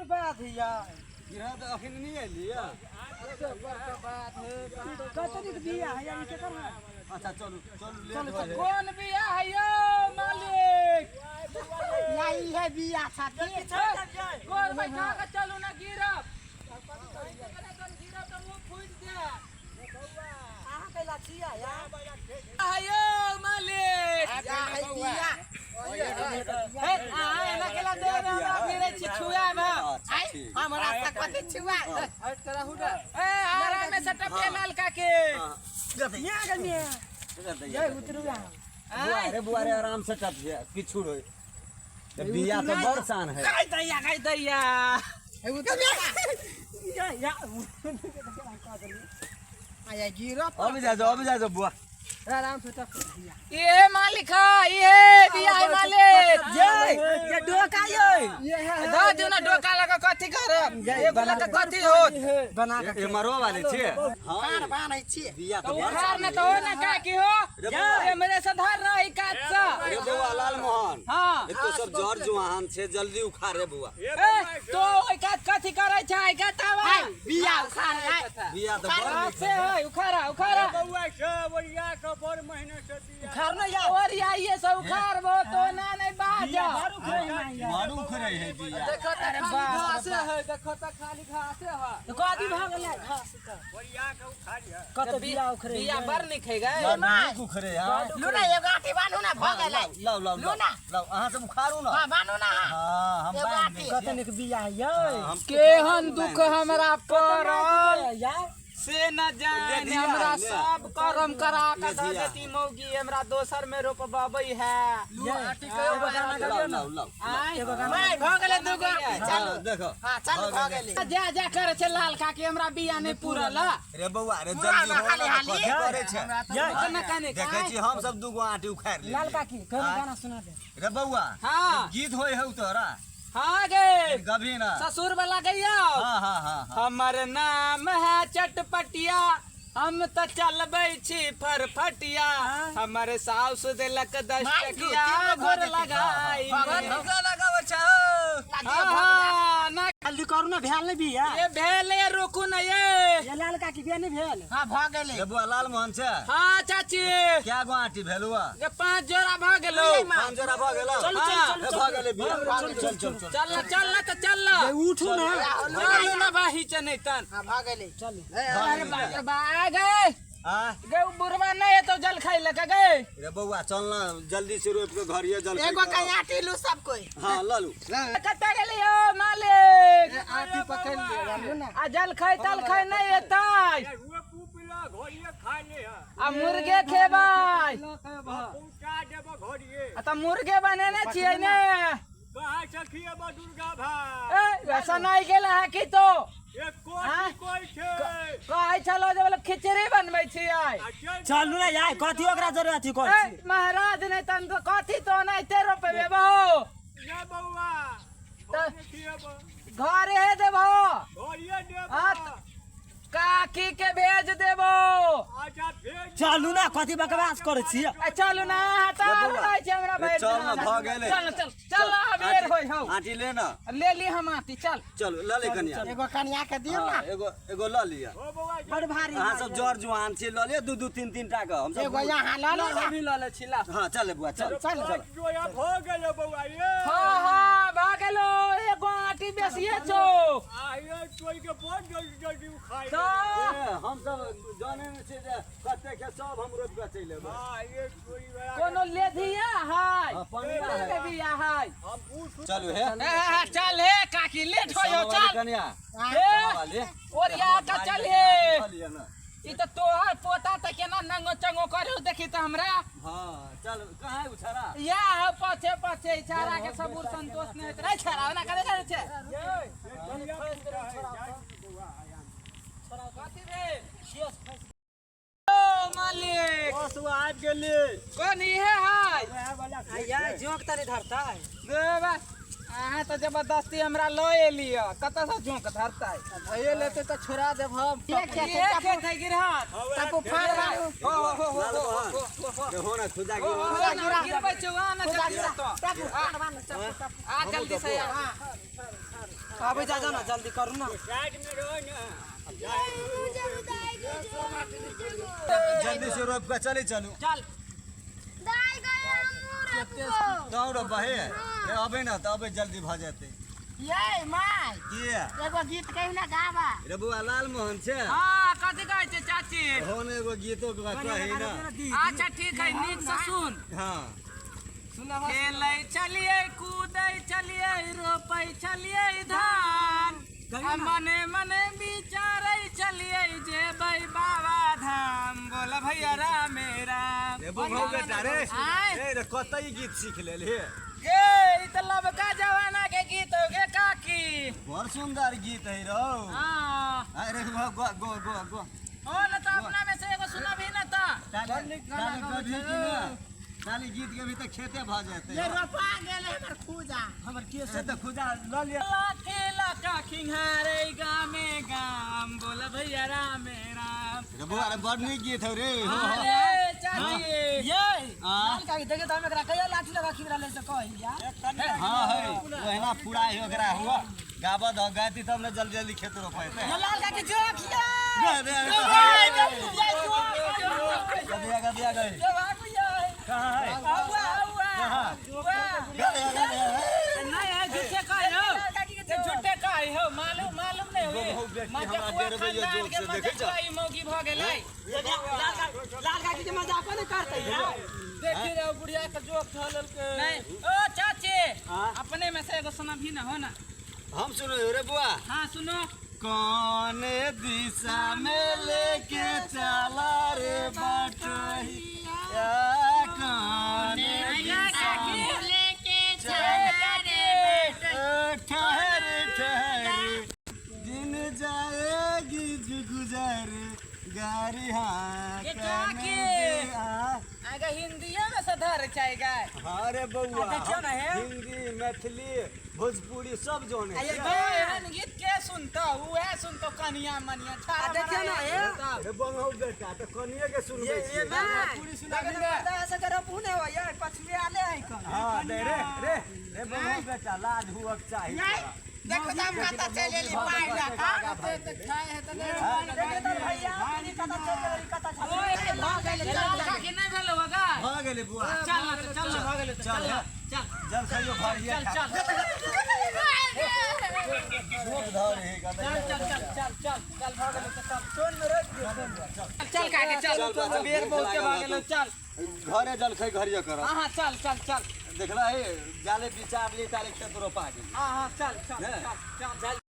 बात है यार गिरा तो अखन नहीं है लिया बात है कतनी बिया है यार इसे करना अच्छा चलो चलो चलो ले कौन बिया है यो मालिक यही है बिया साथी कौन बैठा के चलो ना गिरब गिरब तो मुंह फूट दे आहा के लाचिया यार आयो मालिक या है बिया ए आ ना केला दे ना फिर छिछुआ बा हमरा तक कथि छुआ हट करा हुडा ए आराम में सेटअप के लाल काके यहां गनिया ये उतरुआ बुआरे आराम से टप पिछुड़ होय बिया तो बरसान है काई दैया ए उतरुआ या आया गिरो अभी जा जो बुआ आराम से टप दिया ये मालिक है ये बिया है मालिक ये डोका ये दा जो ना डोका लगा कथि कर ये बोला के कथि हो बना के ये मरवा वाले छे हां बानै छी बिया तो हार न तो ना का की हो ये मेरे से धर रही काट सा रे बुआ लाल मोहन हां ये तो सब जड़ जुआन छे जल्दी उखाड़ रे बुआ तो ओइ काट कथि करे छै का तावा बिया उखाड़ है बिया तो बड़ से है उखाड़ा बउआ छ ओरिया के बड़ महीने से दिया उखाड़ न या ओरिया ये सब उखाड़बो तो ना नहीं बाजा मारू उखड़े है बिया देखो अरे घास है देखो त खाली घास है तो कदी भ गेलै घास का ओरिया के उखाड़िया कत बिया उखड़े बिया बर नहीं खेगा नहीं उखड़े यार लुना ये गाठी बानू ना भ गेलै लाओ अहाँ सब उखाड़ू ना हां बानू ना हां हम बांध दे कतनिक बिया है ये केहन दुख हमरा पड़ल यार से न जाने हमरा सब कर्म करा के द देती मौगी हमरा दोसर में रोपबाबै है आटी के बगाना करियो ना एगो गाना भाई भ गेलै दुगो चलो देखो हां चल भ गेलै जा करे छै लाल काकी हमरा बिया नहीं पूरल रे बउआ रे जल्दी हो ना करे छै कने कने देखै छी हम सब दुगो आटी उखाड़ ले लाल काकी गाना सुना दे रे बउआ हां गीत होय हौ तोरा हां गे गभी ना ससुर वाला गइया हां हमर नाम है चटपटिया हम त चलबै छी फरफटिया हमर साउस देलक 10 टकिया गोर लगाई लगाव छ हां ना जल्दी करू ना भेल नहीं बिया ये भेल ये रोकू ना ये लाल काकी बिया नहीं भेल हां भ गेलै रे बुआ लाल मोहन छै हां चाची क्या गो आटी भेलुआ ये 5 जोड़ा भ गेलो 5 जोड़ा भ गेलो भ गेलै बिया चल तो चल उठू ना चल ना बाही छ नहीं तन हां भ गेलै चल अरे बा गए हां गे बुरबा नहीं है तो जल खाई ले के गए रे बउआ चल ना जल्दी से रोप के घर ये जल एगो कहीं आटी लू सब कोई हां लालू कत्ता गेली हो मालिक आटी पकड़ ले ना आ जल खाई तल खाई नहीं एतै रुए पुपिला घोड़िए खा ले आ मुर्गे खेबै पहुंचा देब घोड़िए आ त मुर्गे बनेने छियै ने कहा सखिए बा दुर्गा भाई ए वैसा नहीं गेल है कि तो एक कोई छे कहै छलो जे बोले खिचड़ी बनबै छियै चलू ना यार कथि ओकरा जरूरत है कोन ए महाराज नहीं तन तो कथि तो नहीं ते रोपबे बहु ना बउआ घोड़िए घरे हे देबो घोड़िए देब हां काकी के भेज देबो आजा भेज चलू ना कथि बकवास करे छी चलू ना हटा रहै छै हमरा भाई चल ना भ गेलै चल अबेर होय हौ आटी ले ना ले ली हम आती चल ल ले कनिया एगो कनिया के दियो ना एगो ल लिया ओ बउआ बड़ भारी अहाँ सब जड़ जुआन छी ल ले 2 3 3 टा के हम सब एगो यहाँ ला लो ना भी ले छिला हां चल बुआ चल जोया भ गेले बउआ ये हां भाग गेलो एगो आटी बेसिए छौ आये तोई के बहुत जल्दी उखाड़ तो हम सब जाने में छे जे कते के सब हम रोप के चले हां ये तोई वाला कोनो लेधिया हाय हां पंडा के है बिया हाय हम उठ चलू हे चल हे काकी लेट होयो चल कनिया हे वाले ओरिया का चल हे लिया ना ई त तोहर पोता त केना नंगो चंगो करू देखी त हमरा हां चल कहां उछारा या पछे पछे इशारा के सबूर संतोष नहीं रे छरा ना करे करे छे कथि रे ओ मालिक बस वो आ गेले कोन इहे हाय वह वाला खाइया जोक तरे धरता है दे बस अहाँ तो जबरदस्ती हमरा लो एलिया कत से जोक धरता है भैया लेते तो छोड़ा देब हम खेत है गिरहत तब फाड़ मारू हो ना खुदा की गिरबै चुआ ना तो तब फाड़ मारू आ जल्दी से आ अबे जा ना जल्दी करू ना साइड में रहो ना जल्दी से रोप के चले चलू चल दौड़ बहे अबे ना तो अबे जल्दी भ जाते ये माय किया एगो गीत कहियो ना गावा रे बुआ लाल मोहन छे हां कथि कहै छै चाची होने एगो गीतो के कही ना अच्छा ठीक है नीक से सुन हां खेलै चलिए कूदै चलिए रोपै चलिए धान मने मने विचारै चलिए जेबै बाबा धाम बोल भैया राम राम रे बुआ बेटा रे आय। ए रे कतई गीत सीख लेली ए ई त लबका जमाना के गीत हो गे काकी बड़ सुंदर गीत है रो हां अरे गो गो गो गो गो ओ न त अपना में से एगो सुनाबी न त काली गीत के भी तो खेते भ जाते ये रोपा गेल हमर खूजा हमर के से तो खुदा ल लिया खेला का खिंहारे गामे गाम बोल भैया राम राम रे बुआ रे बड़ नीक गीत है रे हो हो अरे चाची ये हां का देखे त हम एकरा कहिया लाठी लगा खिमरा ले से कहि या हां है ओहना पूरा है ओकरा हुआ गाबा द गाती तब न जल्दी जल्दी खेत रोपाते लाल का के जोखिया गदिया गई कहां है झूठे कहे हो मालूम नहीं हो मौगी भ गेलै लाल का के मजाक न करते यार देखी रहो बुढ़िया के जोक धलल के नहीं ओ चाची अपने में से एगो सुना भी ना हो ना हम सुनो रे बुआ हां सुनो कौन दिशा में लेके चला रे बटोहिया कौन दिशा में लेके ठहर ठहर दिन जाएगी गुजर गाड़ी हाँ ये क्या के? आगे हिंदीया में से धर जाएगा अरे बउआ देखियो ना है। हिंदी मैथिली भोजपुरी सब जोने ये गायन गीत के सुनतो उहे सुनतो कनिया मनिया छाड़ा देखियो ना है। अरे बंगौ बेटा तो कनिए के सुनबे छियै ना पूरी सुना के ऐसा करे पुणे हो यार पछले आले है कर हां दे रे बंगौ बेटा लाज हुआ चाहिए देखो दाम खाता चलेली पाई ना का तो खाए है तो देखे त भैया पानी कता चल कता ओए भाग गेले चल के नहीं भेलो होगा भाग गेले बुआ चल भाग गेले चल जल खाइयो भारिया चल भूख धर है का चल भाग गेले चल सोन में रख चल काके चल बेर बहुत के भाग गेले चल घरे जल खाइ घरिया कर हां चल देखला है जाले विचार ले ताले खेत रोपा गेल हां चल